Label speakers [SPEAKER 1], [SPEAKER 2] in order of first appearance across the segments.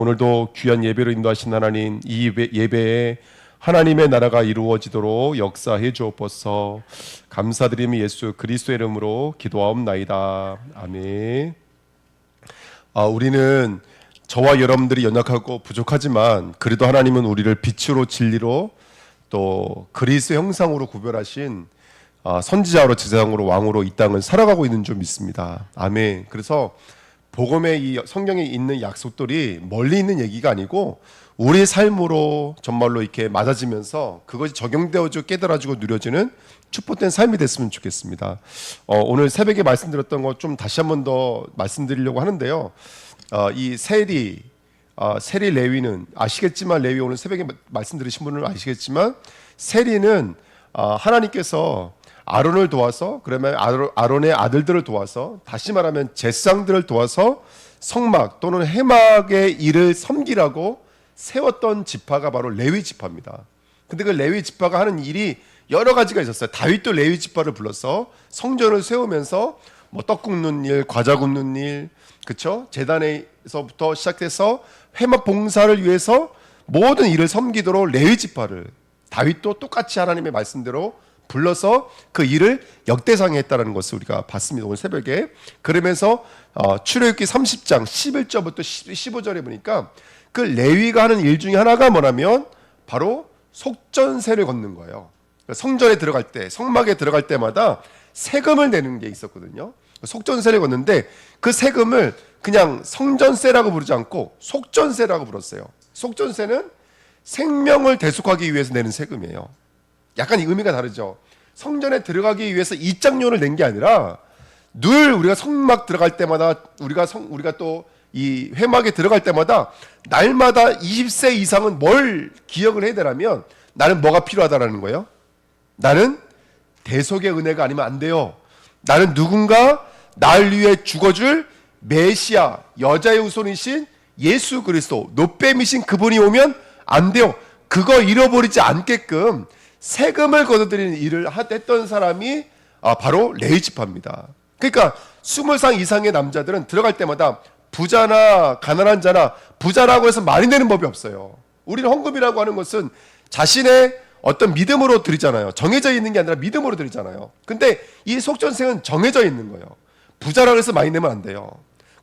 [SPEAKER 1] 오늘도 귀한 예배로 인도하신 하나님, 이 예배에 하나님의 나라가 이루어지도록 역사해 주옵소서. 감사드리며 예수 그리스도의 이름으로 기도하옵나이다. 아멘. 우리는 저와 여러분들이 연약하고 부족하지만 그래도 하나님은 우리를 빛으로 진리로 또 그리스도의 형상으로 구별하신 선지자로 제사장으로 왕으로 이 땅을 살아가고 있는 줄 믿습니다. 아멘. 그래서 복음의 이 성경에 있는 약속들이 멀리 있는 얘기가 아니고 우리의 삶으로 정말로 이렇게 맞아지면서 그것이 적용되어지고 깨달아지고 누려지는 축복된 삶이 됐으면 좋겠습니다. 오늘 새벽에 말씀드렸던 것 좀 다시 한 번 더 말씀드리려고 하는데요. 이 세리 레위는 아시겠지만, 레위 오늘 새벽에 말씀드리신 분은 아시겠지만, 세리는 하나님께서 아론을 도와서, 그러면 아론의 아들들을 도와서, 다시 말하면 제사장들을 도와서 성막 또는 회막의 일을 섬기라고 세웠던 지파가 바로 레위 지파입니다. 근데 그 레위 지파가 하는 일이 여러 가지가 있었어요. 다윗도 레위 지파를 불러서 성전을 세우면서 뭐 떡 굽는 일, 과자 굽는 일, 그렇죠? 제단에서부터 시작해서 회막 봉사를 위해서 모든 일을 섬기도록 레위 지파를 다윗도 똑같이 하나님의 말씀대로 불러서 그 일을 역대상에 했다는 것을 우리가 봤습니다. 오늘 새벽에. 그러면서 출애굽기 30장 11절부터 15절에 보니까 그 레위가 하는 일 중에 하나가 뭐냐면 바로 속전세를 걷는 거예요. 성전에 들어갈 때, 성막에 들어갈 때마다 세금을 내는 게 있었거든요. 속전세를 걷는데 그 세금을 그냥 성전세라고 부르지 않고 속전세라고 불렀어요. 속전세는 생명을 대속하기 위해서 내는 세금이에요. 약간 의미가 다르죠. 성전에 들어가기 위해서 입장료를 낸 게 아니라 늘 우리가 성막 들어갈 때마다 우리가 또 이 회막에 들어갈 때마다 날마다 20세 이상은 뭘 기억을 해야 되냐면 나는 뭐가 필요하다라는 거예요. 나는 대속의 은혜가 아니면 안 돼요. 나는 누군가 날 위해 죽어줄 메시아, 여자의 후손이신 예수 그리스도, 노뱀이신 그분이 오면 안 돼요. 그거 잃어버리지 않게끔 세금을 걷어들이는 일을 했던 사람이 바로 레위 지파입니다. 그러니까 20살 이상의 남자들은 들어갈 때마다 부자나 가난한 자나, 부자라고 해서 많이 내는 법이 없어요. 우리는 헌금이라고 하는 것은 자신의 어떤 믿음으로 드리잖아요. 정해져 있는 게 아니라 믿음으로 드리잖아요. 근데 이 속전세는 정해져 있는 거예요. 부자라고 해서 많이 내면 안 돼요.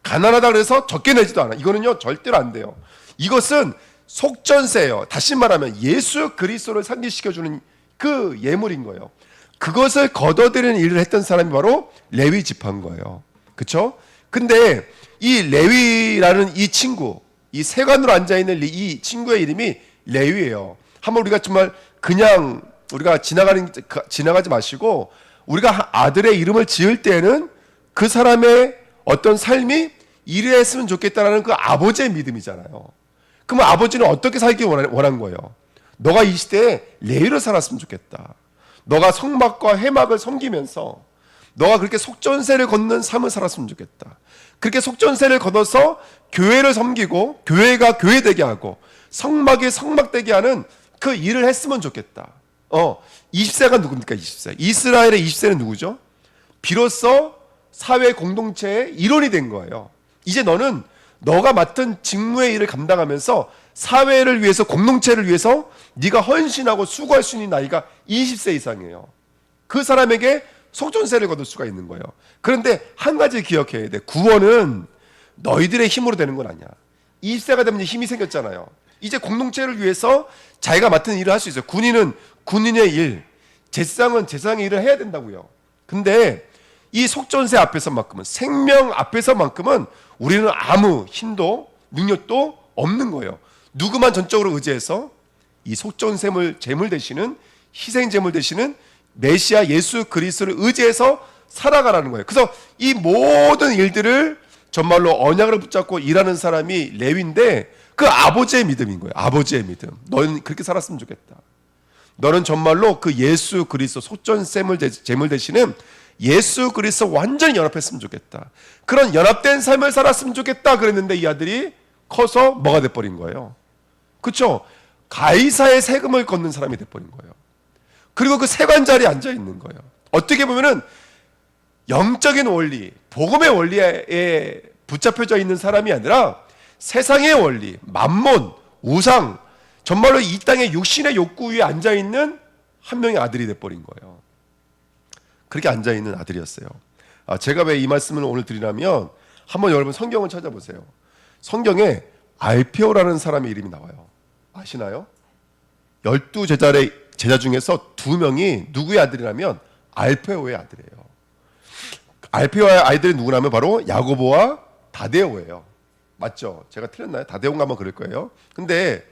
[SPEAKER 1] 가난하다 그래서 적게 내지도 않아. 이거는요 절대로 안 돼요. 이것은 속전세예요. 다시 말하면 예수 그리스도를 상기시켜주는 그 예물인 거예요. 그것을 걷어들이는 일을 했던 사람이 바로 레위 지파인 거예요. 그렇죠? 근데 이 레위라는 이 친구, 이 세관으로 앉아있는 이 친구의 이름이 레위예요. 한번 우리가 정말 그냥 우리가 지나가지 마시고 우리가 아들의 이름을 지을 때는 그 사람의 어떤 삶이 이랬으면 좋겠다라는 그 아버지의 믿음이잖아요. 그러면 아버지는 어떻게 살기 원한 거예요? 너가 이 시대에 레위로 살았으면 좋겠다. 너가 성막과 회막을 섬기면서 너가 그렇게 속전세를 걷는 삶을 살았으면 좋겠다. 그렇게 속전세를 걷어서 교회를 섬기고 교회가 교회되게 하고 성막이 성막되게 하는 그 일을 했으면 좋겠다. 20세가 누굽니까? 20세. 이스라엘의 20세는 누구죠? 비로소 사회 공동체의 일원이 된 거예요. 이제 너는 너가 맡은 직무의 일을 감당하면서 사회를 위해서, 공동체를 위해서 네가 헌신하고 수고할 수 있는 나이가 20세 이상이에요. 그 사람에게 속전세를 거둘 수가 있는 거예요. 그런데 한 가지 기억해야 돼. 구원은 너희들의 힘으로 되는 건 아니야. 20세가 되면 힘이 생겼잖아요. 이제 공동체를 위해서 자기가 맡은 일을 할 수 있어요. 군인은 군인의 일, 제사장은 제사장의 일을 해야 된다고요. 근데 이 속전세 앞에서만큼은, 생명 앞에서만큼은 우리는 아무 힘도 능력도 없는 거예요. 누구만 전적으로 의지해서 이 속전세물 제물 되시는, 희생 제물 되시는 메시아 예수 그리스도를 의지해서 살아가라는 거예요. 그래서 이 모든 일들을 정말로 언약을 붙잡고 일하는 사람이 레위인데 그 아버지의 믿음인 거예요. 아버지의 믿음. 너는 그렇게 살았으면 좋겠다. 너는 정말로 그 예수 그리스도 속전세물 제물 되시는 예수 그리스도 완전히 연합했으면 좋겠다. 그런 연합된 삶을 살았으면 좋겠다 그랬는데 이 아들이 커서 뭐가 돼버린 거예요? 그렇죠? 가이사의 세금을 걷는 사람이 돼버린 거예요. 그리고 그 세관 자리에 앉아 있는 거예요. 어떻게 보면은 영적인 원리, 복음의 원리에 붙잡혀져 있는 사람이 아니라 세상의 원리, 만몬, 우상, 정말로 이 땅의 육신의 욕구 위에 앉아있는 한 명의 아들이 돼버린 거예요. 그렇게 앉아있는 아들이었어요. 제가 왜 이 말씀을 오늘 드리냐면 한번 여러분 성경을 찾아보세요. 성경에 알페오라는 사람의 이름이 나와요. 아시나요? 12제자의 제자 중에서 2명이 누구의 아들이라면 알페오의 아들이에요. 알페오의 아이들이 누구냐면 바로 야고보와 다데오예요. 맞죠? 제가 틀렸나요? 다데오인가 한번 그럴 거예요. 근데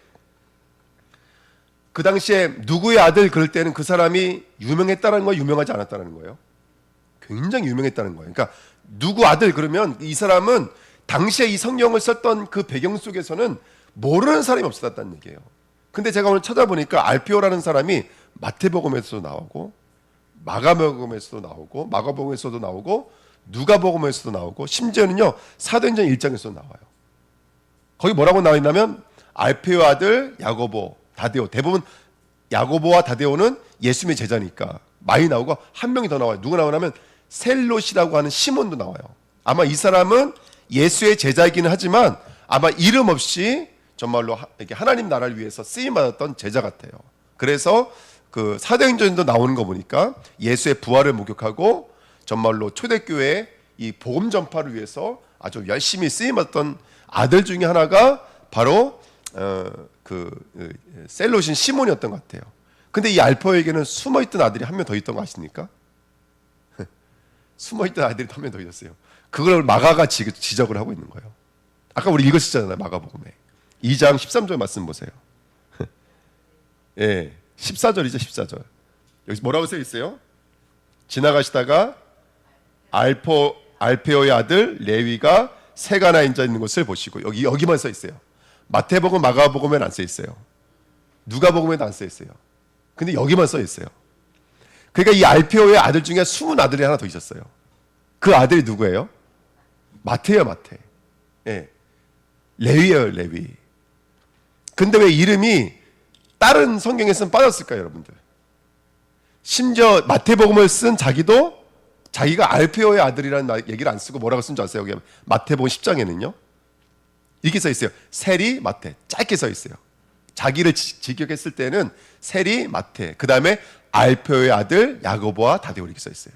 [SPEAKER 1] 그 당시에 누구의 아들 그럴 때는 그 사람이 유명했다는 거예요? 유명하지 않았다는 거예요? 굉장히 유명했다는 거예요. 그러니까 누구 아들 그러면 이 사람은 당시에 이 성경을 썼던 그 배경 속에서는 모르는 사람이 없었다는 얘기예요. 근데 제가 오늘 찾아보니까 알피오라는 사람이 마태복음에서도 나오고 마가복음에서도 나오고 마가복음에서도 나오고 누가복음에서도 나오고 심지어는요 사도행전 1장에서도 나와요. 거기 뭐라고 나와 있냐면 알페오 아들 야고보, 다데오. 대부분 야고보와 다데오는 예수님의 제자니까 많이 나오고 한 명이 더 나와요. 누가 나오냐면 셀롯이라고 하는 시몬도 나와요. 아마 이 사람은 예수의 제자이기는 하지만 아마 이름 없이 정말로 이렇게 하나님 나라를 위해서 쓰임 받았던 제자 같아요. 그래서 그 사도행전도 나오는 거 보니까 예수의 부활을 목격하고 정말로 초대교회 이 복음 전파를 위해서 아주 열심히 쓰임 받았던 아들 중에 하나가 바로 셀롯인 시몬이었던 것 같아요. 근데 이 알페오에게는 숨어있던 아들이 한 명 더 있던 거 아십니까? 숨어있던 아들이 한 명 더 있었어요. 그걸 마가가 지적을 하고 있는 거예요. 아까 우리 읽었잖아요. 마가복음에 2장 13절 말씀 보세요. 예, 14절이죠. 14절. 여기 뭐라고 써 있어요? 지나가시다가 알페오의 아들 레위가 새가 앉아 있는 것을 보시고 여기만 써 있어요. 마태복음, 마가복음에는 안 써 있어요. 누가복음에도 안 써 있어요. 근데 여기만 써 있어요. 그러니까 이 알페오의 아들 중에 숨은 아들이 하나 더 있었어요. 그 아들이 누구예요? 마태예요, 마태. 예. 레위예요, 레위. 근데 왜 이름이 다른 성경에서는 빠졌을까요, 여러분들? 심지어 마태복음을 쓴 자기가 알페오의 아들이라는 얘기를 안 쓰고 뭐라고 쓴 줄 아세요? 여기 마태복음 10장에는요. 이렇게 써 있어요. 세리 마태. 짧게 써 있어요. 자기를 직역했을 때는 세리 마태. 그 다음에 알페오의 아들 야고보와 다데오 이렇게 써 있어요.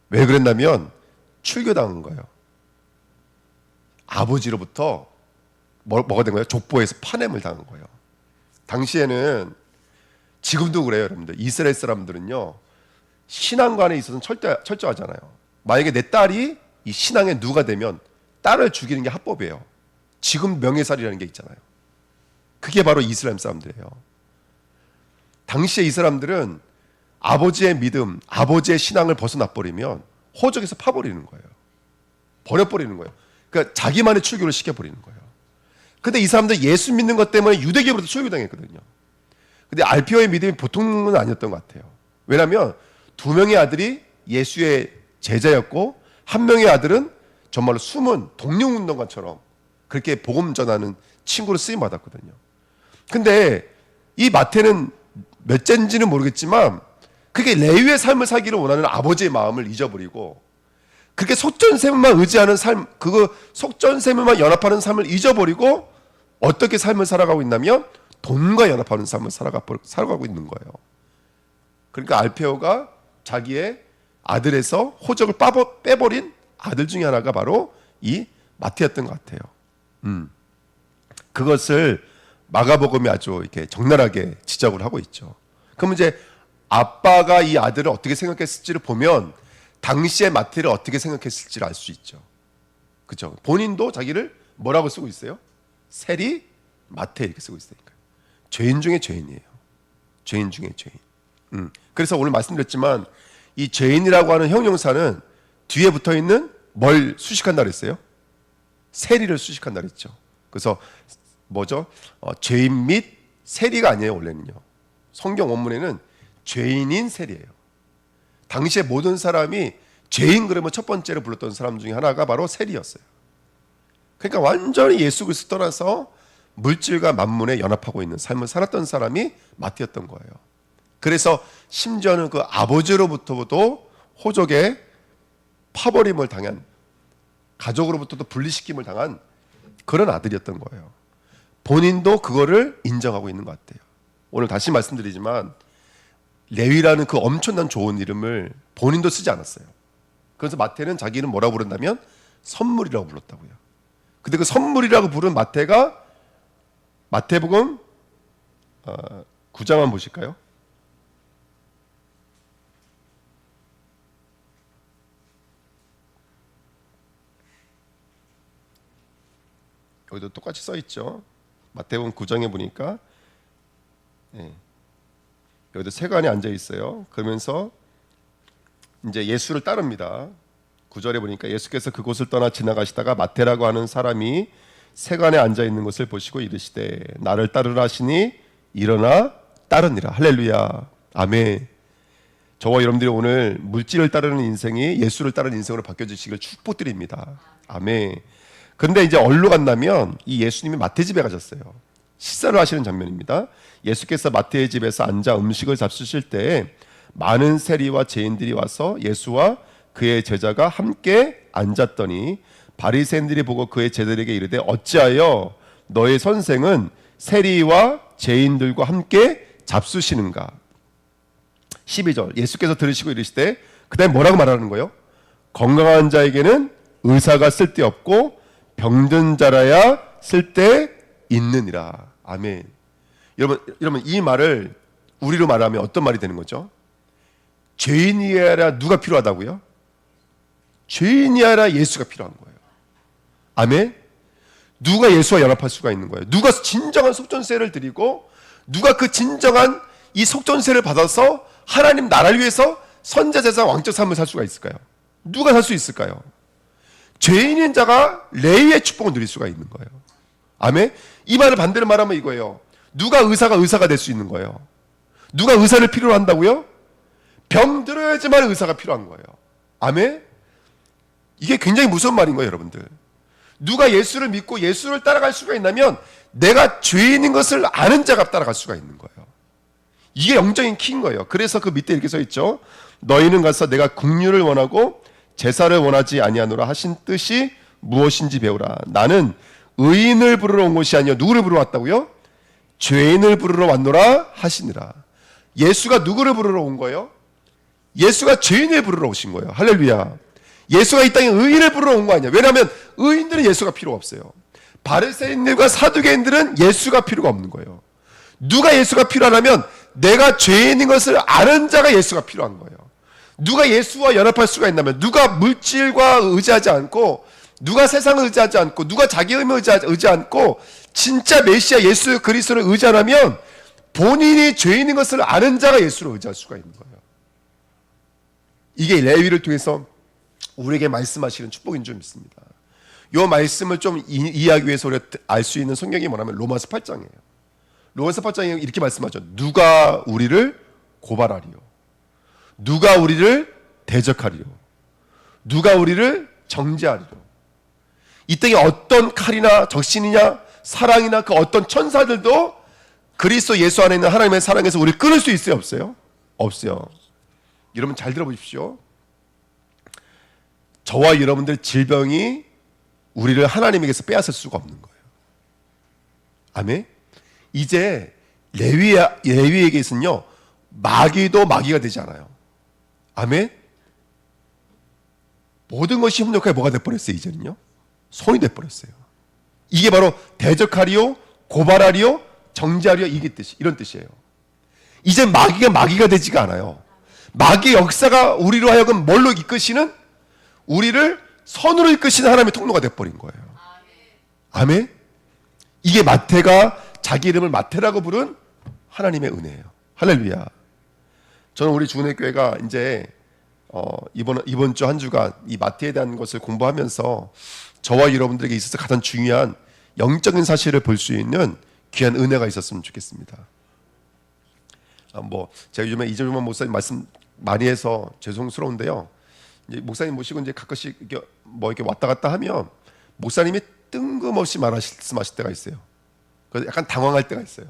[SPEAKER 1] 왜 그랬냐면 출교당한 거예요. 아버지로부터 뭐가 된 거예요? 족보에서 파냄을 당한 거예요. 당시에는 지금도 그래요, 여러분들. 이스라엘 사람들은요 신앙관에 있어서는 철저하잖아요. 만약에 내 딸이 이 신앙에 누가 되면 딸을 죽이는 게 합법이에요. 지금 명예살이라는 게 있잖아요. 그게 바로 이스라엘 사람들이에요. 당시에 이 사람들은 아버지의 믿음, 아버지의 신앙을 벗어나버리면 호적에서 파버리는 거예요. 버려버리는 거예요. 그러니까 자기만의 출교를 시켜버리는 거예요. 근데 이 사람들 예수 믿는 것 때문에 유대교로부터 출교당했거든요. 근데 알피오의 믿음이 보통은 아니었던 것 같아요. 왜냐하면 2명의 아들이 예수의 제자였고 1명의 아들은 정말로 숨은 독립운동가처럼 그렇게 복음 전하는 친구로 쓰임 받았거든요. 근데 이 마태는 몇째인지는 모르겠지만 그게 레위의 삶을 살기를 원하는 아버지의 마음을 잊어버리고 그렇게 속전세물만 의지하는 삶, 그거 속전세물만 연합하는 삶을 잊어버리고 어떻게 삶을 살아가고 있냐면 돈과 연합하는 삶을 살아가고 있는 거예요. 그러니까 알페오가 자기의 아들에서 호적을 빼버린 아들 중에 하나가 바로 이 마태였던 것 같아요. 그것을 마가복음이 아주 이렇게 적나라하게 지적을 하고 있죠. 그럼 이제 아빠가 이 아들을 어떻게 생각했을지를 보면 당시의 마태를 어떻게 생각했을지를 알 수 있죠. 그렇죠? 본인도 자기를 뭐라고 쓰고 있어요? 세리 마태 이렇게 쓰고 있으니까요. 죄인 중에 죄인이에요. 죄인 중에 죄인. 그래서 오늘 말씀드렸지만 이 죄인이라고 하는 형용사는 뒤에 붙어 있는 뭘 수식한다 그랬어요? 세리를 수식한다 그랬죠. 그래서 뭐죠? 죄인 및 세리가 아니에요, 원래는요. 성경 원문에는 죄인인 세리예요. 당시에 모든 사람이 죄인 그러면 첫 번째로 불렀던 사람 중에 하나가 바로 세리였어요. 그러니까 완전히 예수 그리스도 떠나서 물질과 만문에 연합하고 있는 삶을 살았던 사람이 마태였던 거예요. 그래서 심지어는 그 아버지로부터도 호적에 파버림을 당한, 가족으로부터도 분리시킴을 당한 그런 아들이었던 거예요. 본인도 그거를 인정하고 있는 것 같아요. 오늘 다시 말씀드리지만 레위라는 그 엄청난 좋은 이름을 본인도 쓰지 않았어요. 그래서 마태는 자기 이름 뭐라고 부른다면 선물이라고 불렀다고요. 근데 그 선물이라고 부른 마태가 마태복음 9장만 보실까요? 여기도 똑같이 써 있죠. 마태복음 9장에 보니까 여기도 세관에 앉아 있어요. 그러면서 이제 예수를 따릅니다. 9절에 보니까 예수께서 그곳을 떠나 지나가시다가 마태라고 하는 사람이 세관에 앉아 있는 것을 보시고 이르시되 나를 따르라 하시니 일어나 따르니라. 할렐루야. 아멘. 저와 여러분들이 오늘 물질을 따르는 인생이 예수를 따르는 인생으로 바뀌어지시길 축복드립니다. 아멘. 그런데 이제 어디로 갔냐면 이 예수님이 마태 집에 가셨어요. 식사를 하시는 장면입니다. 예수께서 마태의 집에서 앉아 음식을 잡수실 때 많은 세리와 죄인들이 와서 예수와 그의 제자가 함께 앉았더니 바리새인들이 보고 그의 제자들에게 이르되 어찌하여 너의 선생은 세리와 죄인들과 함께 잡수시는가. 12절 예수께서 들으시고 이르시되 그 다음에 뭐라고 말하는 거예요? 건강한 자에게는 의사가 쓸데없고 병든 자라야 쓸데 있느니라. 아멘. 여러분 이 말을 우리로 말하면 어떤 말이 되는 거죠? 죄인이 아니라 누가 필요하다고요? 죄인이 아니라 예수가 필요한 거예요. 아멘. 누가 예수와 연합할 수가 있는 거예요? 누가 진정한 속전세를 드리고 누가 그 진정한 이 속전세를 받아서 하나님 나라를 위해서 선자제사 왕적 삶을 살 수가 있을까요? 누가 살 수 있을까요? 죄인인 자가 레위의 축복을 누릴 수가 있는 거예요. 아멘. 이 말을 반대로 말하면 이거예요. 누가 의사가 될 수 있는 거예요? 누가 의사를 필요로 한다고요? 병들어야지만 의사가 필요한 거예요. 아멘. 이게 굉장히 무서운 말인 거예요, 여러분들. 누가 예수를 믿고 예수를 따라갈 수가 있냐면 내가 죄인인 것을 아는 자가 따라갈 수가 있는 거예요. 이게 영적인 키인 거예요. 그래서 그 밑에 이렇게 써 있죠. 너희는 가서 내가 긍휼을 원하고 제사를 원하지 아니하노라 하신 뜻이 무엇인지 배우라. 나는 의인을 부르러 온 것이 아니요 누구를 부르러 왔다고요? 죄인을 부르러 왔노라 하시니라. 예수가 누구를 부르러 온 거예요? 예수가 죄인을 부르러 오신 거예요. 할렐루야. 예수가 이 땅에 의인을 부르러 온 거 아니야. 왜냐하면 의인들은 예수가 필요가 없어요. 바리새인들과 사두개인들은 예수가 필요가 없는 거예요. 누가 예수가 필요하냐면 내가 죄인인 것을 아는 자가 예수가 필요한 거예요. 누가 예수와 연합할 수가 있냐면 누가 물질과 의지하지 않고 누가 세상을 의지하지 않고 누가 자기 힘을 의지하지 않고 진짜 메시아 예수 그리스도를 의지하면 본인이 죄인인 것을 아는 자가 예수를 의지할 수가 있는 거예요. 이게 레위를 통해서 우리에게 말씀하시는 축복인 줄 믿습니다. 이 말씀을 좀 이해하기 위해서 우리가 알 수 있는 성경이 뭐냐면 로마서 8장이에요. 로마서 8장에 이렇게 말씀하죠. 누가 우리를 고발하리요? 누가 우리를 대적하리요? 누가 우리를 정죄하리요? 이 땅에 어떤 칼이나 적신이냐 사랑이나 그 어떤 천사들도 그리스도 예수 안에 있는 하나님의 사랑에서 우리를 끊을 수 있어요? 없어요? 없어요. 여러분 잘 들어보십시오. 저와 여러분들 질병이 우리를 하나님에게서 빼앗을 수가 없는 거예요. 아멘. 이제 레위에게서는요 마귀도 마귀가 되지 않아요. 아멘. 모든 것이 협력하여 뭐가 돼버렸어요? 이제는요 손이 돼버렸어요. 이게 바로 대적하리요 고발하리요 정죄하리요 이런 뜻이에요. 이제 마귀가 되지가 않아요. 마귀의 역사가 우리로 하여금 뭘로 이끄시는 우리를 선으로 이끄시는 하나님의 통로가 돼버린 거예요. 아멘. 이게 마태가 자기 이름을 마태라고 부른 하나님의 은혜예요. 할렐루야. 저는 우리 주은혜교회가 이제 이번 주 한 주간 이 마태에 대한 것을 공부하면서 저와 여러분들에게 있어서 가장 중요한 영적인 사실을 볼 수 있는 귀한 은혜가 있었으면 좋겠습니다. 제가 요즘에 이재만 목사님 말씀 많이 해서 죄송스러운데요. 이제 목사님 모시고 이제 가끔씩 이렇게 왔다 갔다 하면 목사님이 뜬금없이 말씀하실 때가 있어요. 그래서 약간 당황할 때가 있어요.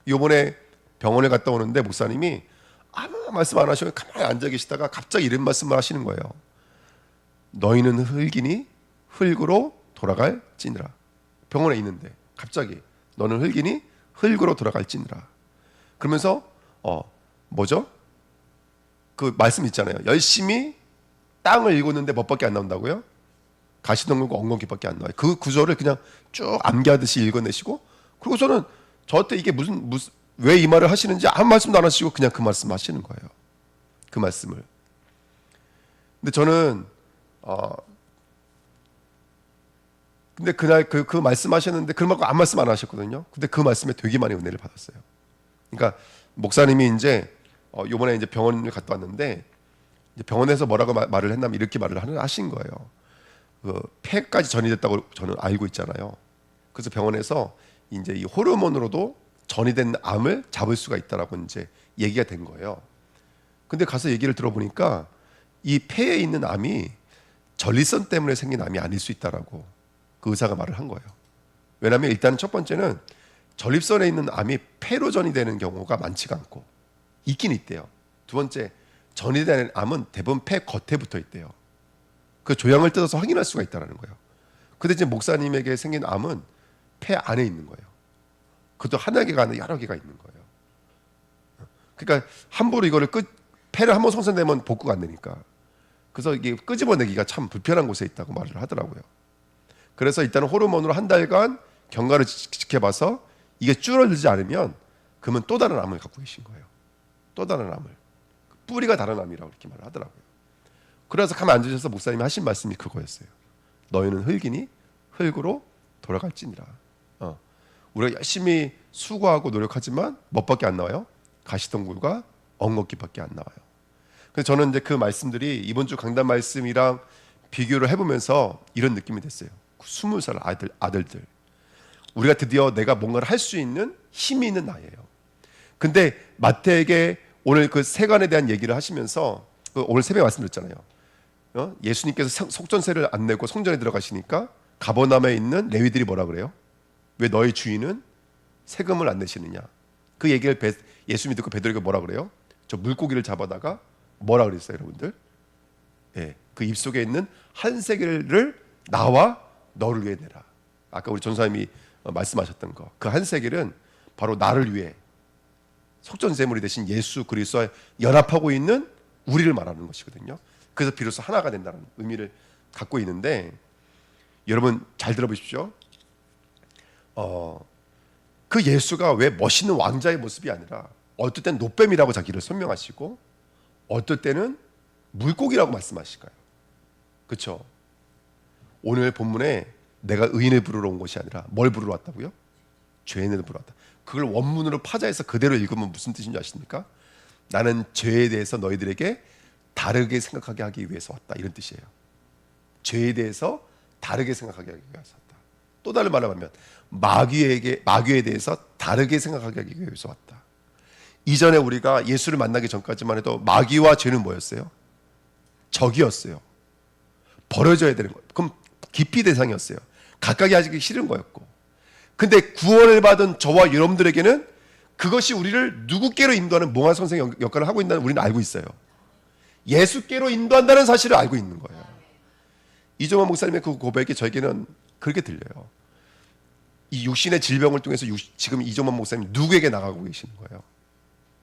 [SPEAKER 1] 요번에 병원에 갔다 오는데 목사님이 아무 말씀 안 하시고 가만히 앉아 계시다가 갑자기 이런 말씀을 하시는 거예요. 너희는 흙이니 흙으로 돌아갈지니라. 병원에 있는데 갑자기 너는 흙이니 흙으로 돌아갈지니라. 그러면서 뭐죠? 그 말씀 있잖아요. 열심히 땅을 일궜는데 뭐밖에 안 나온다고요? 가시덤불과 엉겅퀴밖에 안 나와요. 그 구절을 그냥 쭉 암기하듯이 읽어내시고, 그리고서는 저한테 이게 무슨 왜 이 말을 하시는지 아무 말씀도 안 하시고 그냥 그 말씀 하시는 거예요. 그 말씀을. 근데 저는 근데 그날 그 말씀하셨는데 그만큼 아무 말씀 안 하셨거든요. 근데 그 말씀에 되게 많이 은혜를 받았어요. 그러니까 목사님이 이제 요번에 이제 병원을 갔다 왔는데, 이제 병원에서 뭐라고 말을 했냐면 이렇게 말을 하신 거예요. 그 폐까지 전이됐다고 저는 알고 있잖아요. 그래서 병원에서 이제 이 호르몬으로도 전이된 암을 잡을 수가 있다라고 이제 얘기가 된 거예요. 근데 가서 얘기를 들어보니까 이 폐에 있는 암이 전립선 때문에 생긴 암이 아닐 수 있다라고 그 의사가 말을 한 거예요. 왜냐하면 일단 첫 번째는 전립선에 있는 암이 폐로 전이되는 경우가 많지가 않고 있긴 있대요. 두 번째, 전이되는 암은 대부분 폐 겉에 붙어 있대요. 그 조향을 뜯어서 확인할 수가 있다라는 거예요. 근데 이제 목사님에게 생긴 암은 폐 안에 있는 거예요. 그것도 하나 개가 아니라 여러 개가 있는 거예요. 그러니까 함부로 이거를 폐를 한번 손상되면 복구가 안 되니까. 그래서 이게 끄집어내기가 참 불편한 곳에 있다고 말을 하더라고요. 그래서 일단은 호르몬으로 한 달간 경과를 지켜봐서 이게 줄어들지 않으면 그러면 또 다른 암을 갖고 계신 거예요. 또 다른 암을. 뿌리가 다른 암이라고 이렇게 말을 하더라고요. 그래서 가만 앉으셔서 목사님이 하신 말씀이 그거였어요. 너희는 흙이니 흙으로 돌아갈지니라. 우리가 열심히 수고하고 노력하지만 뭐밖에 안 나와요? 가시덤불과 엉겅퀴밖에 안 나와요. 그래서 저는 이제 그 말씀들이 이번 주 강단 말씀이랑 비교를 해보면서 이런 느낌이 됐어요. 20살 아들들. 우리가 드디어 내가 뭔가를 할 수 있는 힘이 있는 나이예요. 근데 마태에게 오늘 그 세관에 대한 얘기를 하시면서 오늘 새벽에 말씀드렸잖아요. 예수님께서 속전세를 안 내고 성전에 들어가시니까 가버나움에 있는 레위들이 뭐라 그래요? 왜 너희 주인은 세금을 안 내시느냐? 그 얘기를 예수님이 듣고 베드로에게 뭐라 그래요? 저 물고기를 잡아다가 뭐라 그랬어요, 여러분들? 예, 그 입속에 있는 한 세겔을 나와 너를 위해 내라. 아까 우리 전사님이 말씀하셨던 거, 그 한 세겔은 바로 나를 위해 속전세물이 되신 예수 그리스도와 연합하고 있는 우리를 말하는 것이거든요. 그래서 비로소 하나가 된다는 의미를 갖고 있는데, 여러분 잘 들어보십시오. 그 예수가 왜 멋있는 왕자의 모습이 아니라 어떨 땐 노뱀이라고 자기를 설명하시고 어떨 때는 물고기라고 말씀하실까요? 그렇죠? 오늘 본문에 내가 의인을 부르러 온 것이 아니라 뭘 부르러 왔다고요? 죄인을 부르러 왔다. 그걸 원문으로 파자해서 그대로 읽으면 무슨 뜻인지 아십니까? 나는 죄에 대해서 너희들에게 다르게 생각하게 하기 위해서 왔다, 이런 뜻이에요. 죄에 대해서 다르게 생각하게 하기 위해서 왔다. 또 다른 말로 하면 마귀에 대해서 다르게 생각하게 하기 위해서 왔다. 이전에 우리가 예수를 만나기 전까지만 해도 마귀와 죄는 뭐였어요? 적이었어요. 버려져야 되는 거예요. 그럼 기피 대상이었어요. 가까이 하기 싫은 거였고. 근데 구원을 받은 저와 여러분들에게는 그것이 우리를 누구께로 인도하는 몽환 선생의 역할을 하고 있다는 우리는 알고 있어요. 예수께로 인도한다는 사실을 알고 있는 거예요. 이종환 목사님의 그 고백이 저에게는 그렇게 들려요. 이 육신의 질병을 통해서 지금 이종환 목사님 누구에게 나가고 계시는 거예요?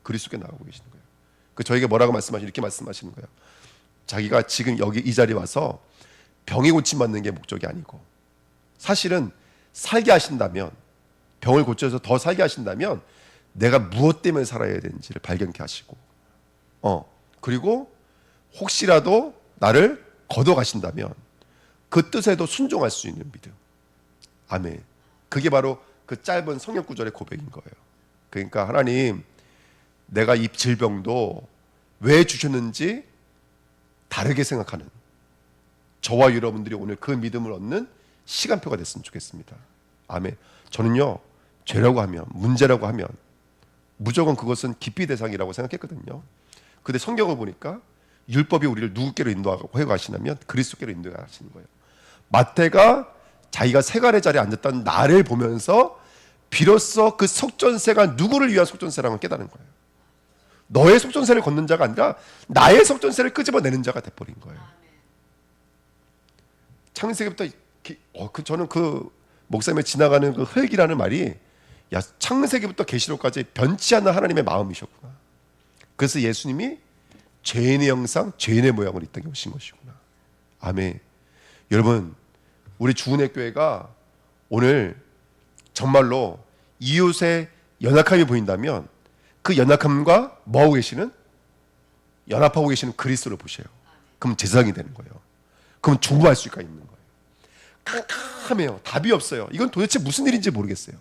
[SPEAKER 1] 그리스도께 나가고 계시는 거예요. 그 저에게 뭐라고 이렇게 말씀하시는 거예요. 자기가 지금 여기 이 자리에 와서 병이 고침받는 게 목적이 아니고, 사실은 살게 하신다면, 병을 고쳐서 더 살게 하신다면 내가 무엇 때문에 살아야 되는지를 발견케 하시고, 그리고 혹시라도 나를 걷어 가신다면 그 뜻에도 순종할 수 있는 믿음. 아멘. 그게 바로 그 짧은 성경 구절의 고백인 거예요. 그러니까 하나님, 내가 이 질병도 왜 주셨는지 다르게 생각하는 저와 여러분들이 오늘 그 믿음을 얻는 시간표가 됐으면 좋겠습니다. 아멘. 저는요, 죄라고 하면, 문제라고 하면 무조건 그것은 기피 대상이라고 생각했거든요. 근데 성경을 보니까 율법이 우리를 누구께로 인도하고 가시냐면 그리스도께로 인도하시는 거예요. 마태가 자기가 세간의 자리에 앉았다는 나를 보면서 비로소 그 속전세가 누구를 위한 속전세라는 걸 깨달은 거예요. 너의 속전세를 걷는 자가 아니라 나의 속전세를 끄집어내는 자가 돼버린 거예요. 창세기부터 저는 그 목사님이 지나가는 그 흙이라는 말이 야, 창세기부터 계시록까지 변치 않는 하나님의 마음이셨구나. 그래서 예수님이 죄인의 형상, 죄인의 모양으로 이 땅에 오신 것이구나. 아멘. 여러분, 우리 주은혜 교회가 오늘 정말로 이웃의 연약함이 보인다면 그 연약함과 뭐하고 계시는? 연합하고 계시는 그리스도를 보셔요. 그럼 제사장이 되는 거예요. 그럼 중보할 수가 있는 거예요. 깜깜해요. 답이 없어요. 이건 도대체 무슨 일인지 모르겠어요.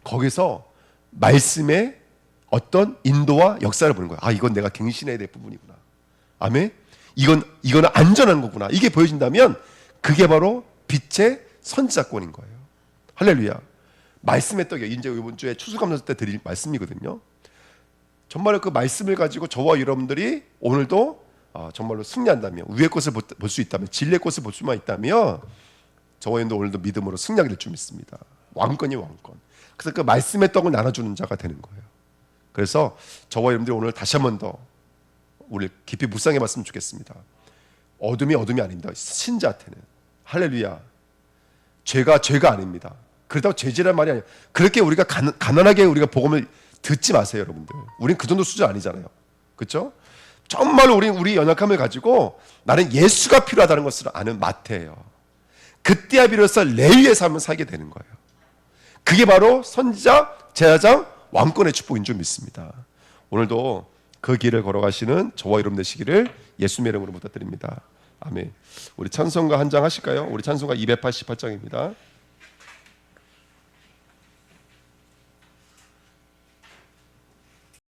[SPEAKER 1] 거기서 말씀의 어떤 인도와 역사를 보는 거예요. 아, 이건 내가 갱신해야 될 부분이구나. 아멘. 이건 안전한 거구나. 이게 보여진다면 그게 바로 빛의 선지자권인 거예요. 할렐루야. 말씀의 떡이요. 이제 이번 주에 추수감사절 때 드릴 말씀이거든요. 정말 그 말씀을 가지고 저와 여러분들이 오늘도 정말로 승리한다면, 위의 것을 볼 수 있다면, 진리의 것을 볼 수만 있다면 저와 여러분도 오늘도 믿음으로 승리하게 될 줄 믿습니다. 왕권이 왕권. 그래서 그 말씀의 떡을 나눠주는 자가 되는 거예요. 그래서 저와 여러분들이 오늘 다시 한 번 더 우리 깊이 묵상해 봤으면 좋겠습니다. 어둠이 아닙니다. 신자한테는. 할렐루야. 죄가 아닙니다. 그렇다고 죄지란 말이 아니에요. 그렇게 우리가 가난하게 우리가 복음을 듣지 마세요, 여러분들. 우린 그 정도 수준 아니잖아요. 그렇죠? 정말로 우리 연약함을 가지고 나는 예수가 필요하다는 것을 아는 마태예요. 그때야 비로소 레위의 삶을 살게 되는 거예요. 그게 바로 선지자, 제사장, 왕권의 축복인 줄 믿습니다. 오늘도 그 길을 걸어가시는 저와 여러분 되시기를 예수님의 이름으로 부탁드립니다. 아멘. 우리 찬송가 한 장 하실까요? 우리 찬송가 288장입니다.